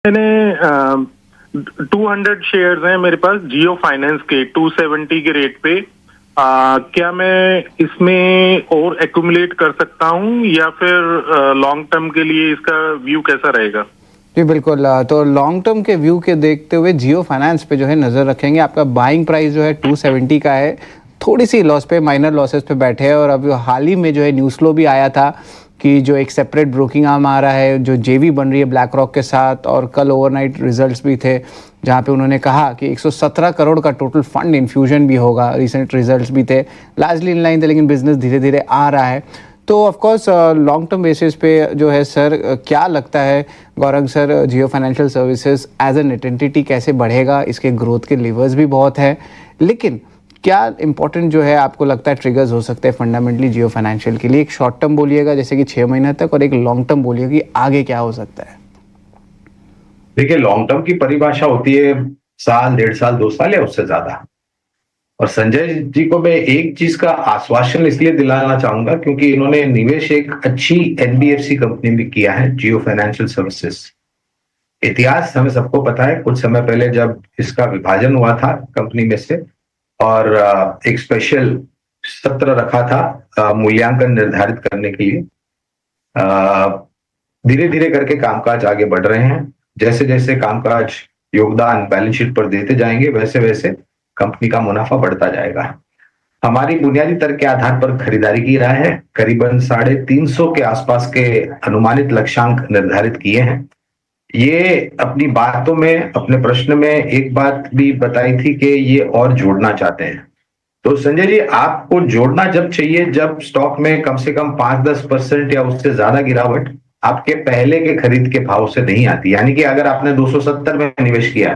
मैंने 200 शेयर्स हैं मेरे पास जियो फाइनेंस के 270 के रेट पे। क्या मैं इसमें और एक्यूमुलेट कर सकता हूँ या फिर लॉन्ग टर्म के लिए इसका व्यू कैसा रहेगा? जी बिल्कुल। तो लॉन्ग टर्म के व्यू के देखते हुए जियो फाइनेंस पे जो है नज़र रखेंगे। आपका बाइंग प्राइस जो है 270 का है, थोड़ी सी लॉस पे, माइनर लॉसेस पे बैठे हैं। और अब हाल ही में जो है न्यूज़ फ्लो भी आया था कि जो एक सेपरेट ब्रोकिंग आर्म आ रहा है, जो जेवी बन रही है ब्लैक रॉक के साथ। और कल ओवरनाइट रिजल्ट्स भी थे जहां पे उन्होंने कहा कि 117 करोड़ का टोटल फंड इन्फ्यूजन भी होगा। रिसेंट रिजल्ट्स भी थे, लार्जली इनलाइन थे, लेकिन बिजनेस धीरे धीरे आ रहा है। तो of course long term basis पे जो है सर, क्या लगता है Gaurang sir, Jio financial services as a net entity कैसे बढ़ेगा? इसके ग्रोथ के लेवर्स भी बहुत है, लेकिन क्या इंपॉर्टेंट जो है आपको लगता है ट्रिगर्स हो सकते हैं फंडामेंटली जियो फाइनेंशियल के लिए? एक शॉर्ट टर्म बोलिएगा जैसे कि 6 महीने तक, और एक लॉन्ग टर्म बोलिएगा कि आगे क्या हो सकता है। देखिए, लॉन्ग टर्म की परिभाषा होती है साल, 1.5 साल, 2 साल या उससे ज्यादा। और संजय जी को मैं एक चीज का आश्वासन इसलिए दिलाना चाहूंगा क्योंकि इन्होंने निवेश एक अच्छी एनबीएफसी कंपनी में किया है, जियो फाइनेंशियल सर्विसेज। इतिहास हमें सबको पता है, कुछ समय पहले जब इसका विभाजन हुआ था कंपनी में से, और एक स्पेशल सत्र रखा था मूल्यांकन निर्धारित करने के लिए। धीरे धीरे करके कामकाज आगे बढ़ रहे हैं। जैसे जैसे कामकाज योगदान बैलेंस शीट पर देते जाएंगे, वैसे वैसे कंपनी का मुनाफा बढ़ता जाएगा। हमारी बुनियादी तर्क के आधार पर खरीदारी की राय है, करीबन 350 के आसपास के अनुमानित लक्ष्यांक निर्धारित किए हैं। ये अपनी बातों में, अपने प्रश्न में एक बात भी बताई थी कि ये और जोड़ना चाहते हैं। तो संजय जी, आपको जोड़ना जब चाहिए जब स्टॉक में कम से कम 5-10% या उससे ज्यादा गिरावट आपके पहले के खरीद के भाव से नहीं आती। यानी कि अगर आपने 270 में निवेश किया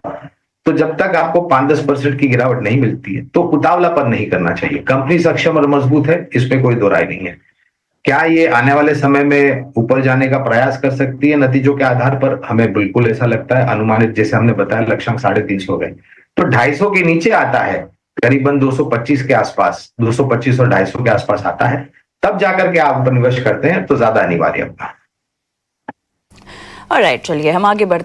तो जब तक आपको 5-10% की गिरावट नहीं मिलती है तो उतावलापन नहीं करना चाहिए। कंपनी सक्षम और मजबूत है, इसमें कोई दो राय नहीं है। क्या ये आने वाले समय में ऊपर जाने का प्रयास कर सकती है नतीजों के आधार पर? हमें बिल्कुल ऐसा लगता है। अनुमानित, जैसे हमने बताया, लक्ष्यांक 350 हो गए, तो 250 के नीचे आता है, करीबन 225 के आसपास, 225 और 250 के आसपास आता है, तब जाकर के आप निवेश करते हैं तो ज्यादा अनिवार्य होगा। ऑलराइट, चलिए हम आगे बढ़ते